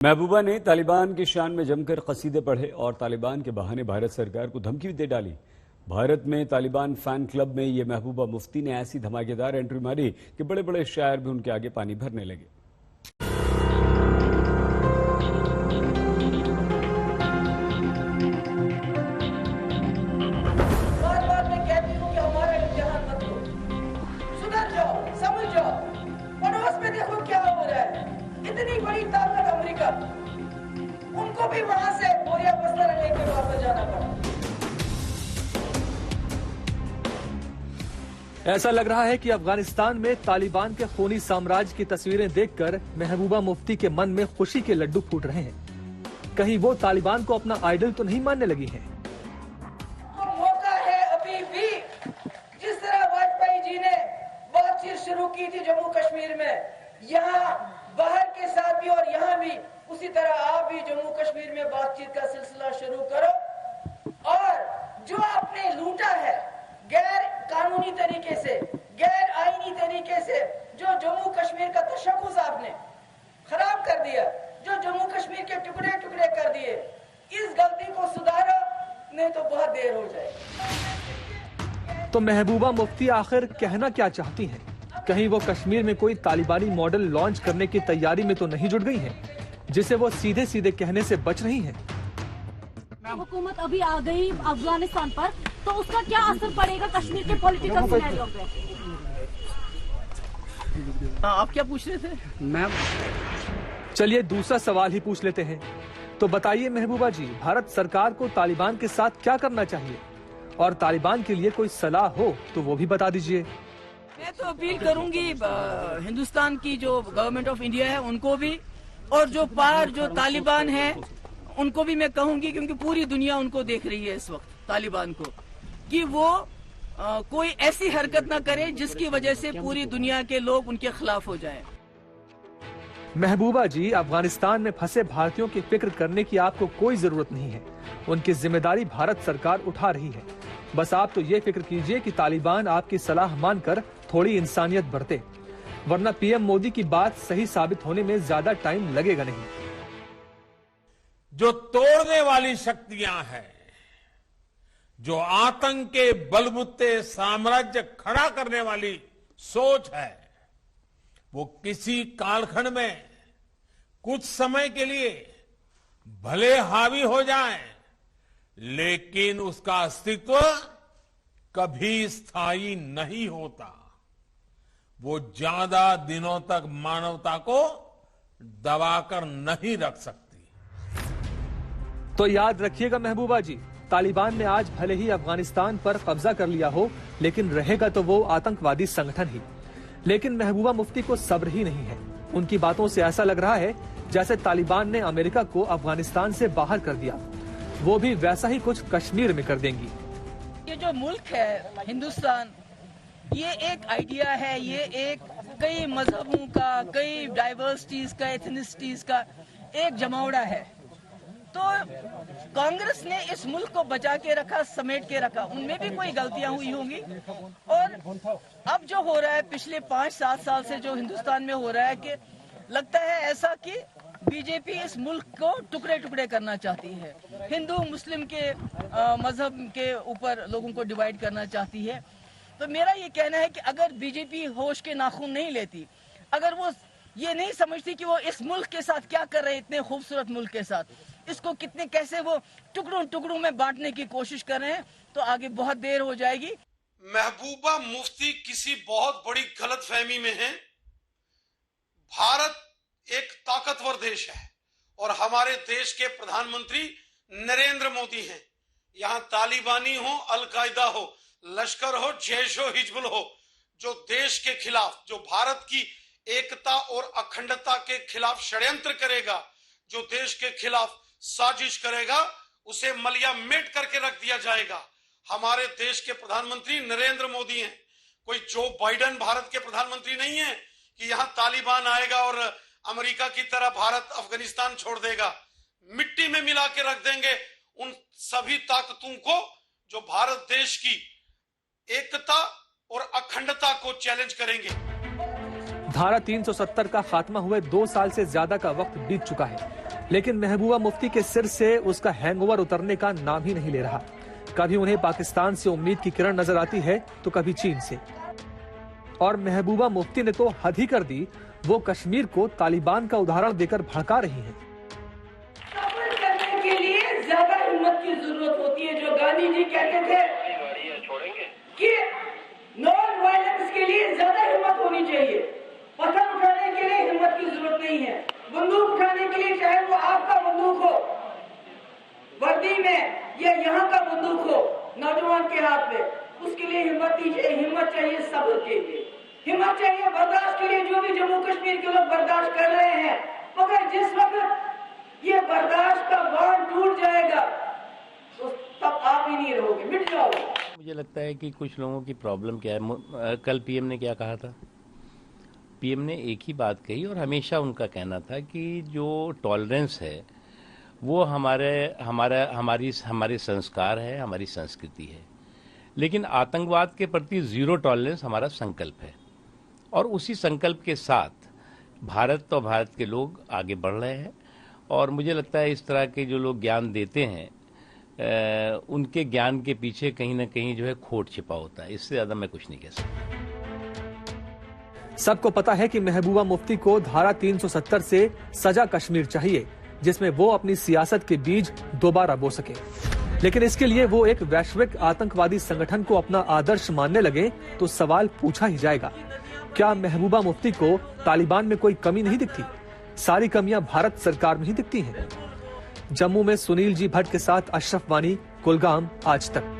महबूबा ने तालिबान की शान में जमकर कसीदे पढ़े और तालिबान के बहाने भारत सरकार को धमकी भी दे डाली। भारत में तालिबान फैन क्लब में ये महबूबा मुफ्ती ने ऐसी धमाकेदार एंट्री मारी कि बड़े बड़े शायर भी उनके आगे पानी भरने लगे। इतनी बड़ी ताकत अमेरिका, उनको भी वहां से बोरिया बस्तर लेकर वापस जाना पड़ा। ऐसा लग रहा है कि अफगानिस्तान में तालिबान के खूनी साम्राज्य की तस्वीरें देखकर महबूबा मुफ्ती के मन में खुशी के लड्डू फूट रहे हैं। कहीं वो तालिबान को अपना आइडल तो नहीं मानने लगी हैं। तो मौका है अभी भी, जिस तरह वाजपेयी जी ने बातचीत शुरू की थी जम्मू कश्मीर में, यहाँ बाहर के साथ भी और यहाँ भी उसी तरह आप भी जम्मू कश्मीर में बातचीत का सिलसिला शुरू करो। और जो आपने लूटा है गैर कानूनी तरीके से, गैर आईनी तरीके से, जो जम्मू कश्मीर का तशक्कुस आपने खराब कर दिया, जो जम्मू कश्मीर के टुकड़े टुकड़े कर दिए, इस गलती को सुधारो, नहीं तो बहुत देर हो जाएगी। तो महबूबा मुफ्ती आखिर कहना क्या चाहती हैं? कहीं वो कश्मीर में कोई तालिबानी मॉडल लॉन्च करने की तैयारी में तो नहीं जुट गई हैं, जिसे वो सीधे सीधे कहने से बच रही हैं? हुकूमत अभी आ गई अफगानिस्तान पर, तो उसका क्या असर पड़ेगा कश्मीर के पॉलिटिकल सिनेरियो पे? आप क्या पूछ रहे थे? मैम चलिए दूसरा सवाल ही पूछ लेते हैं। तो बताइए महबूबा जी, भारत सरकार को तालिबान के साथ क्या करना चाहिए? और तालिबान के लिए कोई सलाह हो तो वो भी बता दीजिए। मैं तो अपील करूंगी हिंदुस्तान की जो गवर्नमेंट ऑफ इंडिया है उनको भी, और जो तालिबान है उनको भी मैं कहूंगी, क्योंकि पूरी दुनिया उनको देख रही है इस वक्त तालिबान को, कि वो कोई ऐसी हरकत ना करे जिसकी वजह से पूरी दुनिया के लोग उनके खिलाफ हो जाएं। महबूबा जी, अफगानिस्तान में फंसे भारतीयों की फिक्र करने की आपको कोई जरूरत नहीं है। उनकी जिम्मेदारी भारत सरकार उठा रही है। बस आप तो ये फिक्र कीजिए कि तालिबान आपकी सलाह मानकर थोड़ी इंसानियत बरते, वरना पीएम मोदी की बात सही साबित होने में ज्यादा टाइम लगेगा नहीं। जो तोड़ने वाली शक्तियां हैं, जो आतंक के बलबूते साम्राज्य खड़ा करने वाली सोच है, वो किसी कालखंड में कुछ समय के लिए भले हावी हो जाए, लेकिन उसका अस्तित्व कभी स्थायी नहीं होता। वो ज्यादा दिनों तक मानवता को दबाकर नहीं रख सकती। तो याद रखिएगा महबूबा जी, तालिबान ने आज भले ही अफगानिस्तान पर कब्जा कर लिया हो, लेकिन रहेगा तो वो आतंकवादी संगठन ही। लेकिन महबूबा मुफ्ती को सब्र ही नहीं है। उनकी बातों से ऐसा लग रहा है जैसे तालिबान ने अमेरिका को अफगानिस्तान से बाहर कर दिया, वो भी वैसा ही कुछ कश्मीर में कर देंगी। ये जो मुल्क है हिंदुस्तान, ये एक आइडिया है, ये एक कई मजहबों का, कई डाइवर्सिटीज का, एथनिसिटीज का एक जमावड़ा है। तो कांग्रेस ने इस मुल्क को बचा के रखा, समेट के रखा। उनमें भी कोई गलतियां हुई होंगी, और अब जो हो रहा है पिछले 5-7 साल से जो हिंदुस्तान में हो रहा है, कि लगता है ऐसा कि बीजेपी इस मुल्क को टुकड़े टुकड़े करना चाहती है, हिंदू मुस्लिम के मजहब के ऊपर लोगों को डिवाइड करना चाहती है। तो मेरा ये कहना है कि अगर बीजेपी होश के नाखून नहीं लेती, अगर वो ये नहीं समझती कि वो इस मुल्क के साथ क्या कर रहे हैं, इतने खूबसूरत मुल्क के साथ, इसको कैसे वो टुकड़ों टुकड़ों में बांटने की कोशिश कर रहे हैं, तो आगे बहुत देर हो जाएगी। महबूबा मुफ्ती किसी बहुत बड़ी गलतफहमी में है। भारत एक ताकतवर देश है और हमारे देश के प्रधानमंत्री नरेंद्र मोदी हैं। यहां तालिबानी हो, अलकायदा हो, लश्कर हो, जैश हो, हिजबुल हो, जो देश के खिलाफ, जो भारत की एकता और अखंडता के खिलाफ षड्यंत्र करेगा, जो देश के खिलाफ साजिश करेगा, उसे मलिया मेट करके रख दिया जाएगा। हमारे देश के प्रधानमंत्री नरेंद्र मोदी हैं। कोई जो बाइडेन भारत के प्रधानमंत्री नहीं है कि यहां तालिबान आएगा और अमेरिका की तरह भारत अफगानिस्तान छोड़ देगा। मिट्टी में मिला के रख देंगे उन सभी ताकतों को जो भारत देश की एकता और अखंडता को चैलेंज करेंगे। धारा 370 का खात्मा हुए 2 साल से ज्यादा का वक्त बीत चुका है। लेकिन महबूबा मुफ्ती के सिर से उसका हैंगओवर उतरने का नाम ही नहीं ले रहा। कभी उन्हें पाकिस्तान से उम्मीद की किरण नजर आती है तो कभी चीन से। और महबूबा मुफ्ती ने तो हद ही कर दी, वो कश्मीर को तालिबान का उदाहरण देकर भड़का रही हैं। सफर करने के लिए ज्यादा हिम्मत की जरूरत होती है। जो गांधी जी कहते थे कि नॉन वायलेंस के लिए ज्यादा हिम्मत होनी चाहिए। पत्थर उठाने के लिए हिम्मत की जरूरत नहीं है। बंदूक उठाने के लिए, चाहे वो आपका बंदूक हो वर्दी में या यहाँ का बंदूक हो नौजवान के हाथ में, उसके लिए हिम्मत नहीं चाहिए। हिम्मत चाहिए सब्र के लिए, हिम्मत चाहिए बर्दाश्त के लिए। जो भी जम्मू कश्मीर के लोग बर्दाश्त कर रहे हैं, मगर जिस वक्त ये बर्दाश्त का बांध टूट जाएगा तो तब आप ही नहीं रहोगे, मिट जाओगे। मुझे लगता है कि कुछ लोगों की प्रॉब्लम क्या है। कल पीएम ने क्या कहा था? पीएम ने एक ही बात कही और हमेशा उनका कहना था कि जो टॉलरेंस है वो हमारे संस्कार है, हमारी संस्कृति है। लेकिन आतंकवाद के प्रति जीरो टॉलरेंस हमारा संकल्प है और उसी संकल्प के साथ भारत और भारत के लोग आगे बढ़ रहे हैं। और मुझे लगता है इस तरह के जो लोग ज्ञान देते हैं उनके ज्ञान के पीछे कहीं ना कहीं जो है खोट छिपा होता है। इससे ज्यादा मैं कुछ नहीं कह सकता। सबको पता है कि महबूबा मुफ्ती को धारा 370 से सजा कश्मीर चाहिए, जिसमें वो अपनी सियासत के बीज दोबारा बो सके। लेकिन इसके लिए वो एक वैश्विक आतंकवादी संगठन को अपना आदर्श मानने लगे तो सवाल पूछा ही जाएगा, क्या महबूबा मुफ्ती को तालिबान में कोई कमी नहीं दिखती? सारी कमियां भारत सरकार में ही दिखती हैं। जम्मू में सुनील जी भट्ट के साथ अशरफ वानी, कुलगाम, आज तक।